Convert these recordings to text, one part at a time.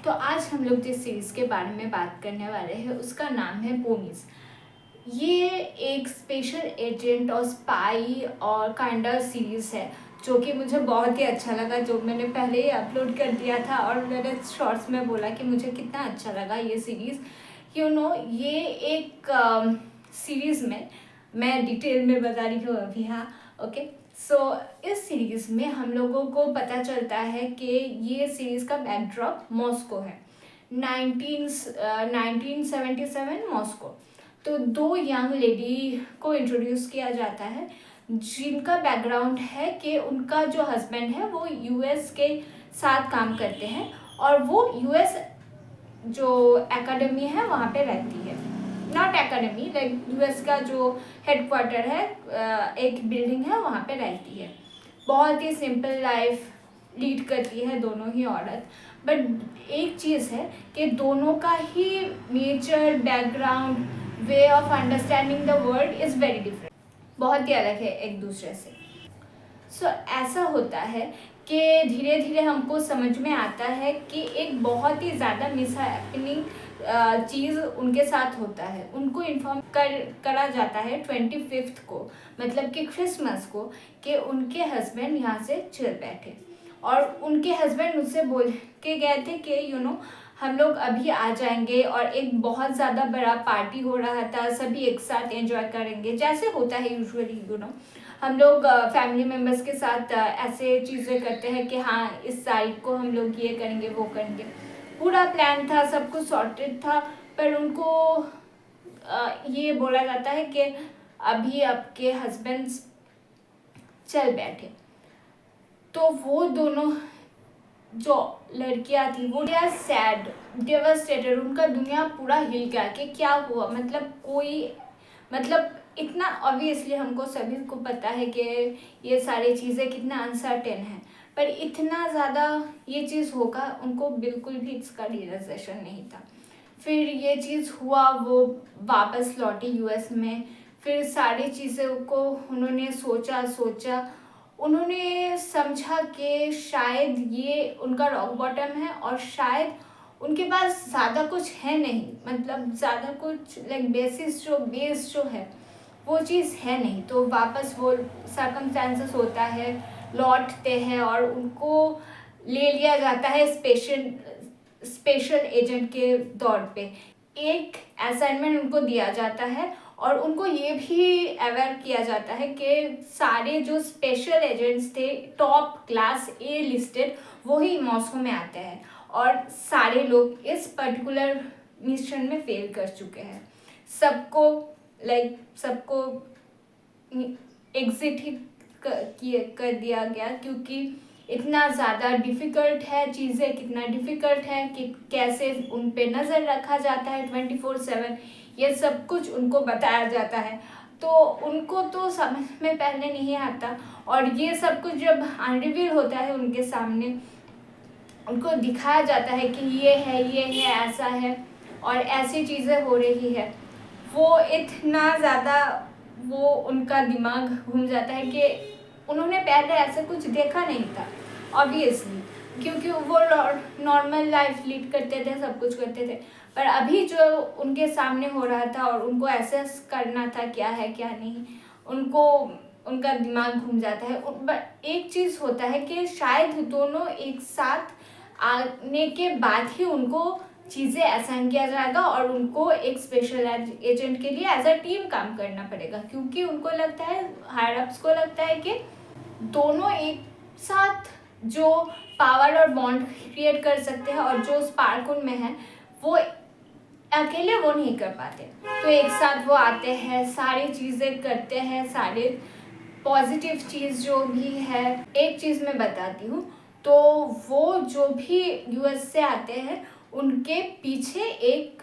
तो आज हम लोग जिस सीरीज़ के बारे में बात करने वाले हैं उसका नाम है पोनीज। ये एक स्पेशल एजेंट और स्पाई और काइंडा सीरीज़ है जो कि मुझे बहुत ही अच्छा लगा, जो मैंने पहले ही अपलोड कर दिया था और मैंने शॉर्ट्स में बोला कि मुझे कितना अच्छा लगा ये सीरीज़। ये एक सीरीज़ में मैं डिटेल में बता रही हूँ अभी। हाँ, ओके। सो इस सीरीज़ में हम लोगों को पता चलता है कि ये सीरीज़ का बैकड्रॉप मॉस्को है, 1977 मॉस्को। तो दो यंग लेडी को इंट्रोड्यूस किया जाता है जिनका बैकग्राउंड है कि उनका जो हस्बैंड है वो यूएस के साथ काम करते हैं और वो यूएस जो एकेडमी है वहाँ पे रहती है, नॉट एकेडमी, लाइक यूएस का जो हेडक्वार्टर है, एक बिल्डिंग है वहाँ पे रहती है। बहुत ही सिंपल लाइफ लीड करती है दोनों ही औरत। बट एक चीज़ है कि दोनों का ही nature, background, way of understanding the world is very different, बहुत ही अलग है एक दूसरे से। ऐसा होता है कि धीरे धीरे हमको समझ में आता है कि एक बहुत ही ज़्यादा मिसहैपनिंग चीज़ उनके साथ होता है। उनको इन्फॉर्म करा जाता है 25th को, मतलब कि क्रिसमस को, कि उनके हस्बैंड यहाँ से चल बैठे। और उनके हस्बैंड मुझसे बोल के गए थे कि हम लोग अभी आ जाएंगे और एक बहुत ज़्यादा बड़ा पार्टी हो रहा था, सभी एक साथ एंजॉय करेंगे, जैसे होता है यूजुअली। हम लोग फैमिली मेम्बर्स के साथ ऐसे चीज़ें करते हैं कि हाँ इस तारीख को हम लोग ये करेंगे वो करेंगे। पूरा प्लान था, सब कुछ सॉर्टेड था, पर उनको ये बोला जाता है कि अभी आपके हस्बैंड्स चल बैठे। तो वो दोनों जो लड़कियां थी वो यार सैड, डेवास्टेटेड, उनका दुनिया पूरा हिल गया कि क्या हुआ। मतलब इतना ऑब्वियसली हमको सभी को पता है कि ये सारी चीज़ें कितना अनसर्टेन है, पर इतना ज़्यादा ये चीज़ होगा उनको बिल्कुल भी इसका रियलाइजेशन नहीं था। फिर ये चीज़ हुआ, वो वापस लौटी यूएस में। फिर सारी चीज़ों को उन्होंने सोचा, उन्होंने समझा कि शायद ये उनका रॉक बॉटम है और शायद उनके पास ज़्यादा कुछ है नहीं, मतलब ज़्यादा कुछ लाइक बेस जो है वो चीज़ है नहीं। तो वापस वो सर्कमस्टेंसेस होता है, लौटते हैं और उनको ले लिया जाता है स्पेशल एजेंट के तौर पे। एक असाइनमेंट उनको दिया जाता है और उनको ये भी अवेयर किया जाता है कि सारे जो स्पेशल एजेंट्स थे टॉप क्लास ए लिस्टेड वही मॉस्को में आते हैं और सारे लोग इस पर्टिकुलर मिशन में फेल कर चुके हैं। सबको एग्जिट ही कर दिया गया, क्योंकि इतना ज़्यादा डिफ़िकल्ट है चीज़ें, कितना डिफ़िकल्ट है कि कैसे उन पे नज़र रखा जाता है 24/7, ये सब कुछ उनको बताया जाता है। तो उनको तो समझ में पहले नहीं आता और ये सब कुछ जब अनरिवील होता है उनके सामने, उनको दिखाया जाता है कि ये है ऐसा है और ऐसी चीज़ें हो रही है, वो इतना ज़्यादा वो उनका दिमाग घूम जाता है कि उन्होंने पहले ऐसा कुछ देखा नहीं था ऑब्वियसली, क्योंकि वो नॉर्मल लाइफ लीड करते थे, सब कुछ करते थे। पर अभी जो उनके सामने हो रहा था और उनको एसेस करना था क्या है क्या नहीं, उनका दिमाग घूम जाता है। बट एक चीज़ होता है कि शायद दोनों एक साथ आने के बाद ही उनको चीज़ें असाइन किया जाएगा और उनको एक स्पेशल एजेंट के लिए एज अ टीम काम करना पड़ेगा, क्योंकि उनको लगता है, हायर अप्स को लगता है कि दोनों एक साथ जो पावर और बॉन्ड क्रिएट कर सकते हैं और जो स्पार्क उनमें है वो अकेले वो नहीं कर पाते। तो एक साथ वो आते हैं, सारी चीज़ें करते हैं, सारे पॉजिटिव चीज़ जो भी है। एक चीज़ मैं बताती हूँ, तो वो जो भी यूएस से आते हैं उनके पीछे एक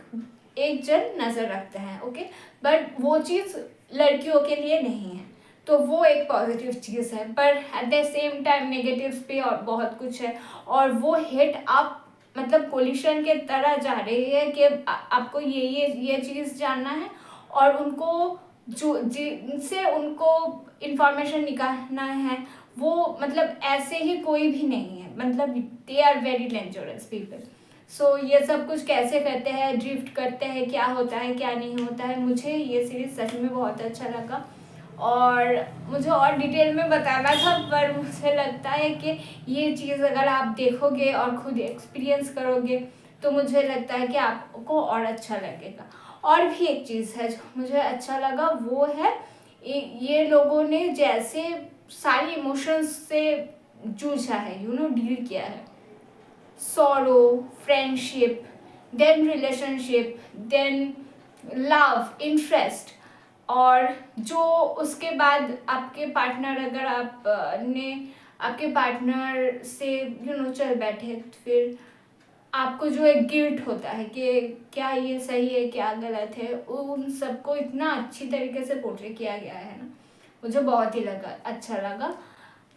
जन नज़र रखते हैं, ओके। बट वो चीज़ लड़कियों के लिए नहीं है, तो वो एक पॉजिटिव चीज़ है। पर at the same time negatives पे और बहुत कुछ है और वो हिट आप मतलब कोलिशन के तरह जा रही है कि आपको ये चीज़ जानना है और उनको जो जिनसे उनको इंफॉर्मेशन निकालना है वो मतलब ऐसे ही कोई भी नहीं है, मतलब they are very dangerous people. So ये सब कुछ कैसे करते हैं, ड्रिफ्ट करते हैं, क्या होता है क्या नहीं होता है। मुझे ये सीरीज़ सच में बहुत अच्छा लगा और मुझे और डिटेल में बताना था, पर मुझे लगता है कि ये चीज़ अगर आप देखोगे और खुद एक्सपीरियंस करोगे तो मुझे लगता है कि आपको और अच्छा लगेगा। और भी एक चीज़ है जो मुझे अच्छा लगा, वो है ये लोगों ने जैसे सारी इमोशंस से जूझा है, डील किया है। Sorrow, friendship, then relationship, then love, interest, और जो उसके बाद आपके पार्टनर, अगर ने आपके पार्टनर से चल बैठे, तो फिर आपको जो एक गिल्ट होता है कि क्या ये सही है क्या गलत है, उन सबको इतना अच्छी तरीके से पोर्ट्रे किया गया है ना, मुझे बहुत ही अच्छा लगा।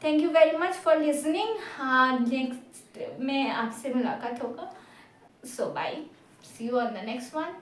Thank you very much for listening. हाँ, नेक्स्ट में आपसे मुलाकात होगा। So bye, see you on the next one.